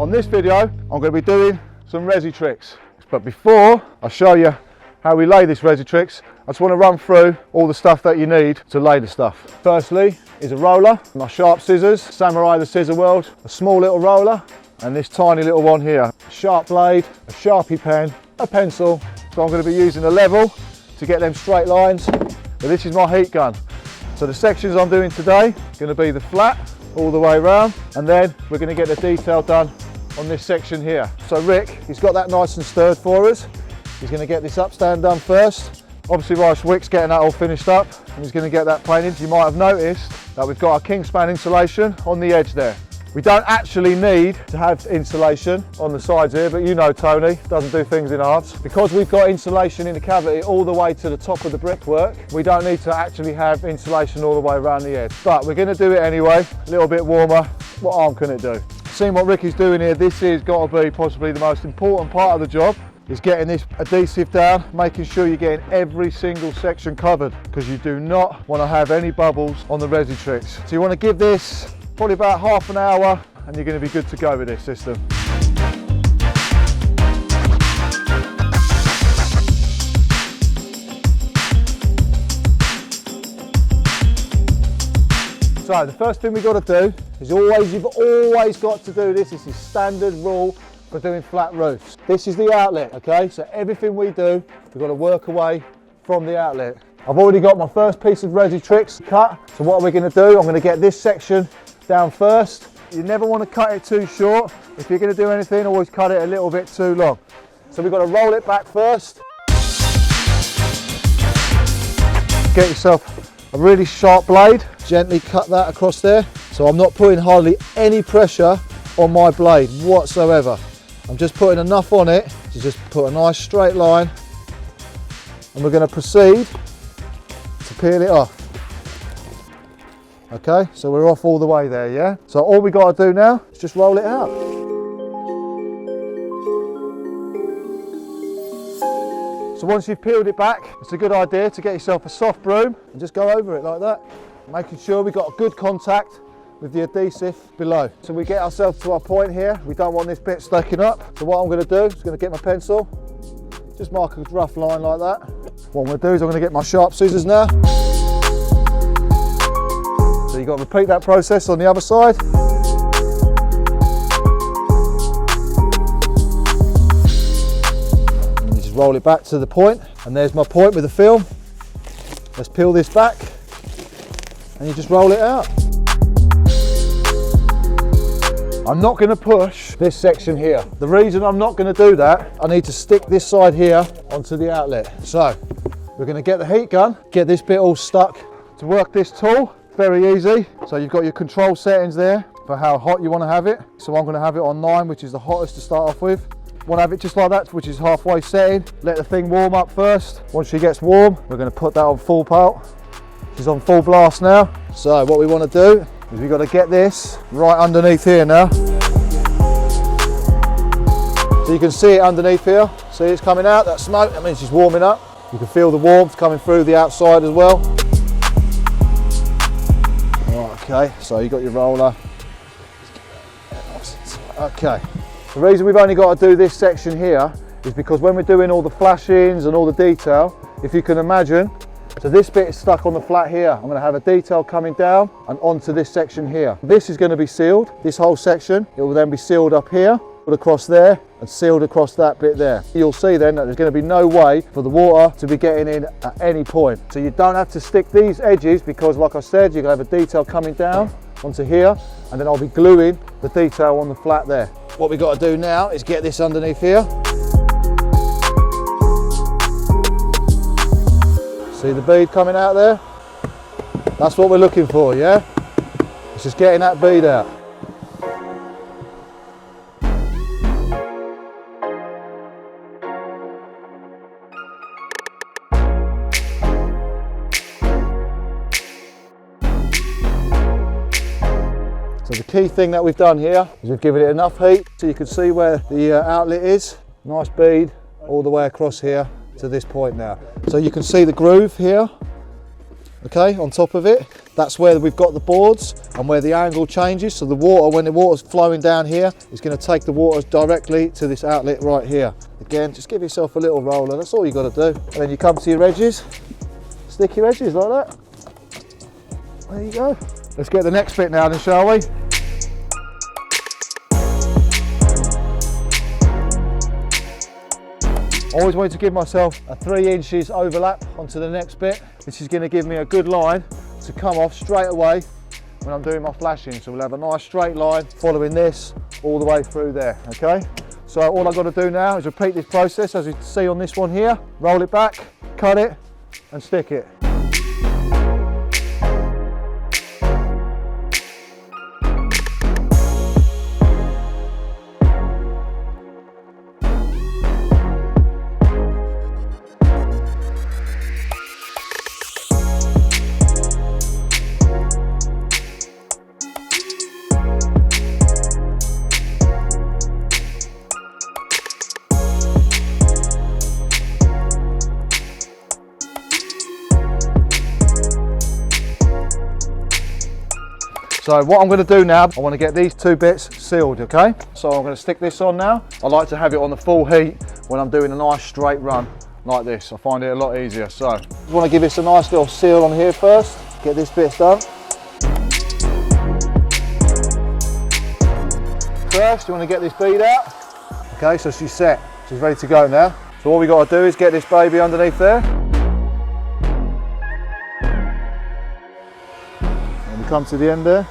On this video, I'm going to be doing some Resitrix. But before I show you how we lay this Resitrix, I just want to run through all the stuff that you need to lay the stuff. Firstly is a roller, my sharp scissors, Samurai the Scissor World, a small little roller, and this tiny little one here. A sharp blade, a Sharpie pen, a pencil. So I'm going to be using a level to get them straight lines. But this is my heat gun. So the sections I'm doing today are going to be the flat all the way around, and then we're going to get the detail done on this section here. So Rick, he's got that nice and stirred for us. He's going to get this upstand done first. Obviously whilst Rick's getting that all finished up, and he's going to get that painted, you might have noticed that we've got our Kingspan insulation on the edge there. We don't actually need to have insulation on the sides here, but you know Tony doesn't do things in halves. Because we've got insulation in the cavity all the way to the top of the brickwork, we don't need to actually have insulation all the way around the edge. But we're going to do it anyway, a little bit warmer. What harm can it do? Seeing what Ricky's doing here, this has got to be possibly the most important part of the job, is getting this adhesive down, making sure you're getting every single section covered, because you do not want to have any bubbles on the Resitrix. So you want to give this probably about half an hour and you're going to be good to go with this system. So the first thing we've got to do is you've always got to do this. This is standard rule for doing flat roofs. This is the outlet, okay? So everything we do, we've got to work away from the outlet. I've already got my first piece of Resitrix cut. So what are we going to do? I'm going to get this section down first. You never want to cut it too short. If you're going to do anything, always cut it a little bit too long. So we've got to roll it back first. Get yourself a really sharp blade. Gently cut that across there. So I'm not putting hardly any pressure on my blade whatsoever. I'm just putting enough on it to just put a nice straight line. And we're going to proceed to peel it off. Okay, so we're off all the way there, yeah? So all we got to do now is just roll it out. So once you've peeled it back, it's a good idea to get yourself a soft broom and just go over it like that, making sure we've got a good contact with the adhesive below. So we get ourselves to our point here. We don't want this bit sticking up. So what I'm going to do is going to get my pencil, just mark a rough line like that. What I'm going to do is I'm going to get my sharp scissors now. So you've got to repeat that process on the other side. And you just roll it back to the point, and there's my point with the film. Let's peel this back, and you just roll it out. I'm not going to push this section here. The reason I'm not going to do that, I need to stick this side here onto the outlet. So we're going to get the heat gun, get this bit all stuck. To work this tool, very easy. So you've got your control settings there for how hot you want to have it. So I'm going to have it on 9, which is the hottest to start off with. Want to have it just like that, which is halfway setting. Let the thing warm up first. Once she gets warm, we're going to put that on full pelt. She's on full blast now. So what we want to do is we've got to get this right underneath here now. So you can see it underneath here. See it's coming out, that smoke, that means she's warming up. You can feel the warmth coming through the outside as well. Okay, so you've got your roller. Okay, the reason we've only got to do this section here is because when we're doing all the flashings and all the detail, if you can imagine, so this bit is stuck on the flat here. I'm going to have a detail coming down and onto this section here. This is going to be sealed, this whole section. It will then be sealed up here, put across there, and sealed across that bit there. You'll see then that there's going to be no way for the water to be getting in at any point. So you don't have to stick these edges because, like I said, you're going to have a detail coming down onto here, and then I'll be gluing the detail on the flat there. What we've got to do now is get this underneath here. See the bead coming out there? That's what we're looking for, yeah? It's just getting that bead out. So the key thing that we've done here is we've given it enough heat so you can see where the outlet is. Nice bead all the way across here to this point now. So you can see the groove here okay, on top of it. That's where we've got the boards and where the angle changes. So the water, when the water's flowing down here, it's going to take the water directly to this outlet right here. Again, just give yourself a little roller. That's all you got to do. And then you come to your edges, stick your edges like that. There you go. Let's get the next bit now then, shall we? Always wanted to give myself a 3 inches overlap onto the next bit. This is going to give me a good line to come off straight away when I'm doing my flashing. So we'll have a nice straight line following this all the way through there, okay? So all I've got to do now is repeat this process as you can see on this one here. Roll it back, cut it and stick it. So what I'm going to do now, I want to get these 2 bits sealed, okay? So I'm going to stick this on now. I like to have it on the full heat when I'm doing a nice straight run like this. I find it a lot easier. So I want to give this a nice little seal on here first. Get this bit done. First, you want to get this bead out. Okay, so she's set. She's ready to go now. So all we got to do is get this baby underneath there. And we come to the end there.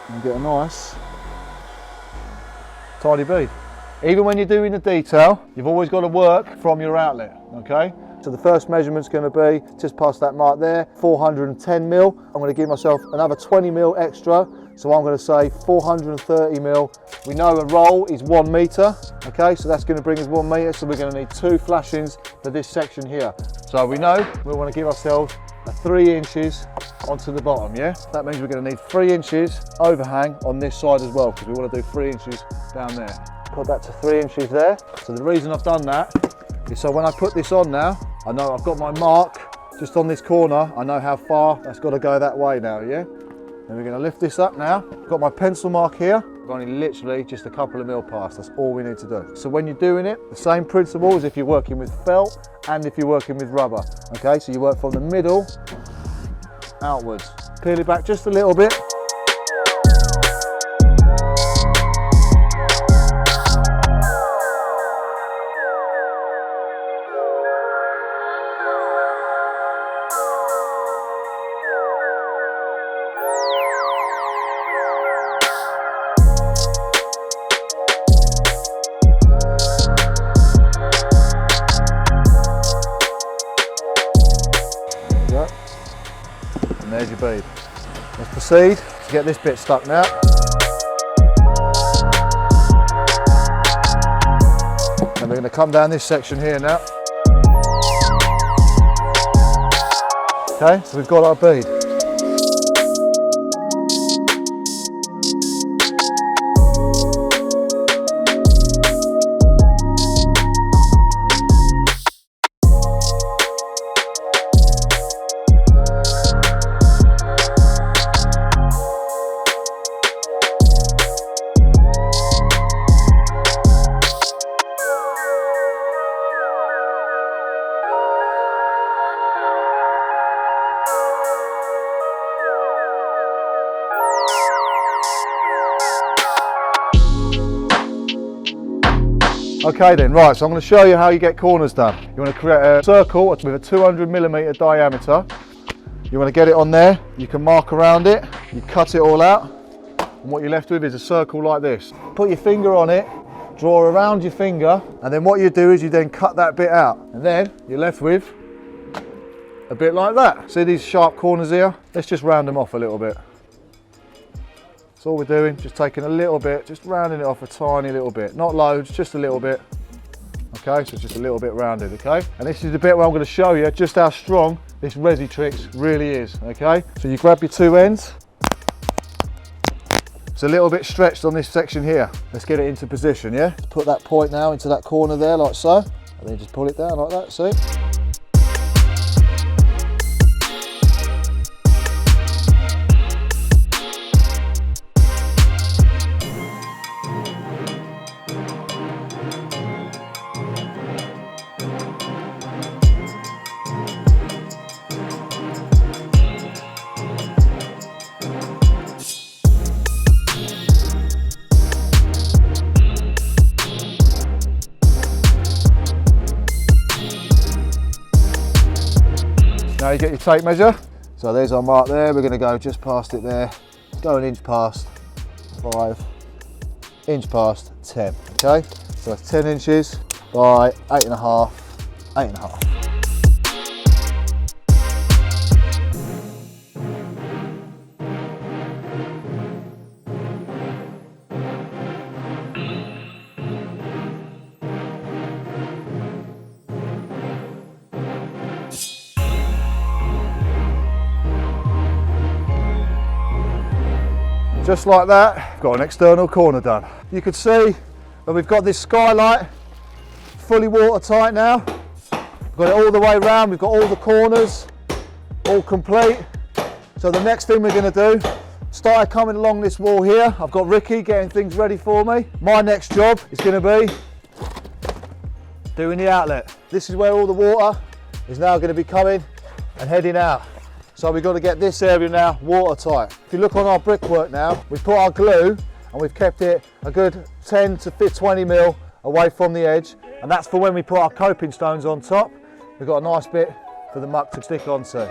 And get a nice tidy bead. Even when you're doing the detail, you've always got to work from your outlet, okay? So the first measurement's going to be just past that mark there, 410 mil. I'm going to give myself another 20 mil extra, so I'm going to say 430 mil. We know a roll is 1 meter, okay? So that's going to bring us 1 meter, so we're going to need 2 flashings for this section here. So we know we want to give ourselves a 3 inches onto the bottom, yeah? That means we're going to need 3 inches overhang on this side as well, because we want to do 3 inches down there. Put that to 3 inches there. So the reason I've done that is so when I put this on now, I know I've got my mark just on this corner. I know how far that's got to go that way now, yeah? Then we're going to lift this up now. I've got my pencil mark here. I've only literally just a couple of mil past. That's all we need to do. So when you're doing it, the same principle as if you're working with felt and if you're working with rubber. Okay, so you work from the middle outwards. Peel it back just a little bit. And there's your bead. Let's proceed to get this bit stuck now. And we're going to come down this section here now. Okay, so we've got our bead. Okay then, right, so I'm going to show you how you get corners done. You want to create a circle with a 200mm diameter. You want to get it on there, you can mark around it, you cut it all out, and what you're left with is a circle like this. Put your finger on it, draw around your finger, and then what you do is you then cut that bit out, and then you're left with a bit like that. See these sharp corners here? Let's just round them off a little bit. That's all we're doing, just taking a little bit, just rounding it off a tiny little bit. Not loads, just a little bit. Okay, so it's just a little bit rounded, okay? And this is the bit where I'm going to show you just how strong this Resitrix really is, okay? So you grab your 2 ends. It's a little bit stretched on this section here. Let's get it into position, yeah? Put that point now into that corner there like so, and then just pull it down like that, see? Now you get your tape measure. So there's our mark there. We're going to go just past it there. Go an inch past 5, inch past 10. Okay, so that's 10 inches by 8.5, 8.5. Just like that, I've got an external corner done. You can see that we've got this skylight fully watertight now. We've got it all the way around, we've got all the corners, all complete. So the next thing we're going to do, started coming along this wall here. I've got Ricky getting things ready for me. My next job is going to be doing the outlet. This is where all the water is now going to be coming and heading out. So we've got to get this area now watertight. If you look on our brickwork now, we've put our glue and we've kept it a good 10 to 20 mil away from the edge. And that's for when we put our coping stones on top. We've got a nice bit for the muck to stick onto.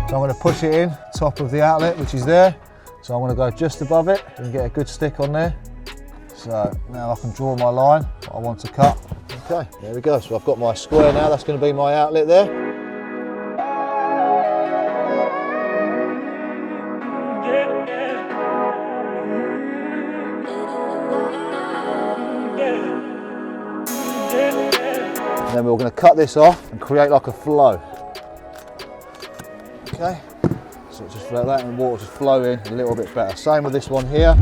I'm going to push it in, top of the outlet, which is there. So I'm going to go just above it and get a good stick on there. So now I can draw my line that I want to cut. Okay, there we go. So I've got my square now, that's going to be my outlet there. And then we're going to cut this off and create like a flow. Okay, so just like that and water just flow in a little bit better. Same with this one here.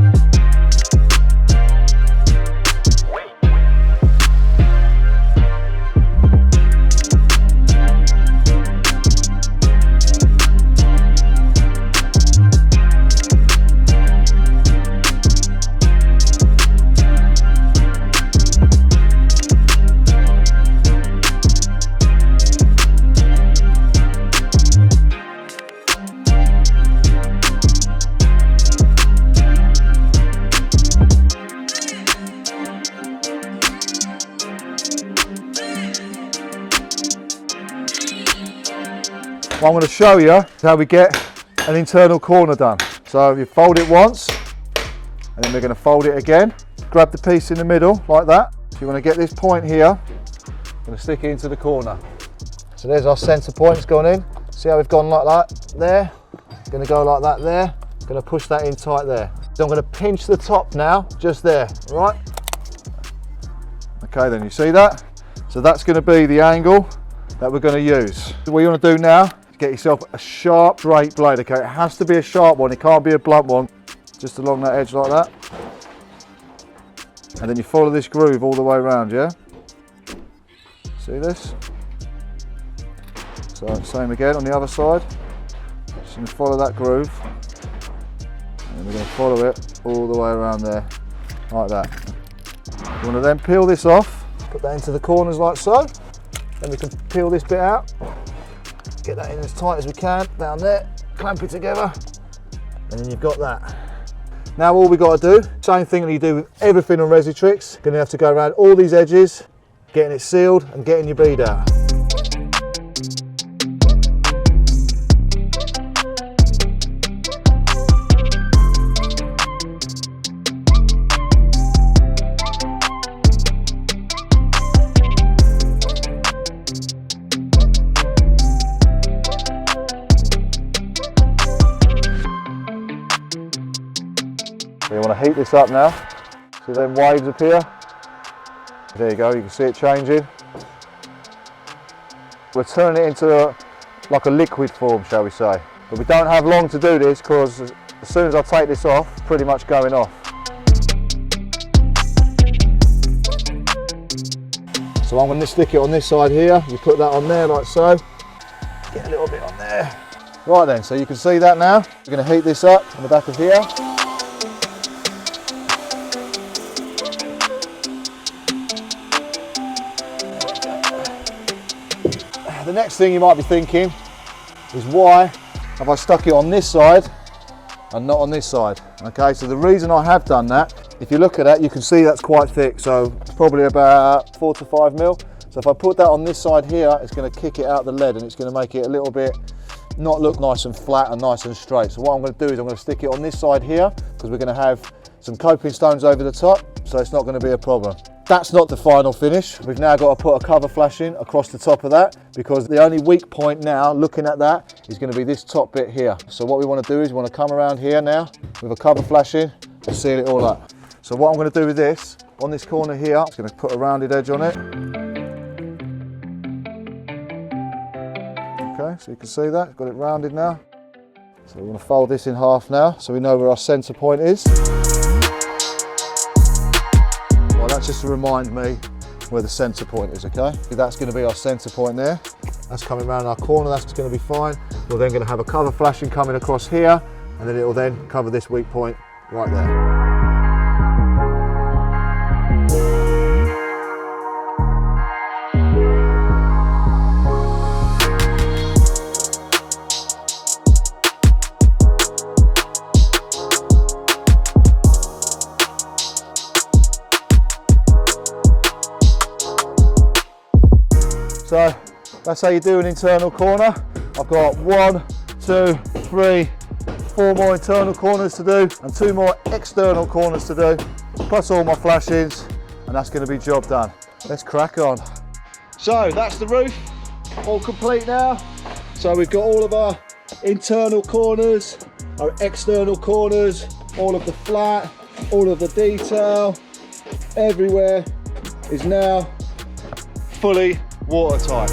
I'm going to show you how we get an internal corner done. So you fold it once and then we're going to fold it again. Grab the piece in the middle like that. So you want to get this point here, I'm going to stick it into the corner. So there's our centre point, it's gone in. See how we've gone like that there? Going to go like that there. Going to push that in tight there. So I'm going to pinch the top now, just there, right? Okay, then you see that? So that's going to be the angle that we're going to use. So what you want to do now, get yourself a sharp straight blade. Okay, it has to be a sharp one, it can't be a blunt one. Just along that edge like that. And then you follow this groove all the way around, yeah? See this? So same again on the other side. Just going to follow that groove. And we're going to follow it all the way around there, like that. You want to then peel this off, put that into the corners like so. Then we can peel this bit out. Get that in as tight as we can, down there, clamp it together, and then you've got that. Now all we've got to do, same thing that you do with everything on Resitrix, going to have to go around all these edges, getting it sealed and getting your bead out. So you want to heat this up now. See them waves appear? There you go, you can see it changing. We're turning it into like a liquid form, shall we say. But we don't have long to do this because as soon as I take this off, it's pretty much going off. So I'm going to stick it on this side here. You put that on there like so. Get a little bit on there. Right then, so you can see that now. We're going to heat this up on the back of here. the next thing you might be thinking is, why have I stuck it on this side and not on this side? Okay, so the reason I have done that, if you look at that, you can see that's quite thick, so it's probably about 4 to 5 mil. So if I put that on this side here, it's going to kick it out the lead and it's going to make it a little bit not look nice and flat and nice and straight. So what I'm going to do is I'm going to stick it on this side here, because we're going to have some coping stones over the top, so it's not going to be a problem. That's not the final finish. We've now got to put a cover flashing across the top of that, because the only weak point now, looking at that, is going to be this top bit here. So what we want to do is we want to come around here now with a cover flashing and seal it all up. So what I'm going to do with this, on this corner here, I'm going to put a rounded edge on it. Okay, so you can see that, got it rounded now. So we're going to fold this in half now, so we know where our centre point is. Well, that's just to remind me where the centre point is, okay? That's going to be our centre point there. That's coming around our corner, that's going to be fine. We're then going to have a cover flashing coming across here, and then it will then cover this weak point right there. So that's how you do an internal corner. I've got 1, 2, 3, 4 more internal corners to do and 2 more external corners to do, plus all my flashings, and that's going to be job done. Let's crack on. So that's the roof, all complete now. So we've got all of our internal corners, our external corners, all of the flat, all of the detail, everywhere is now fully watertight.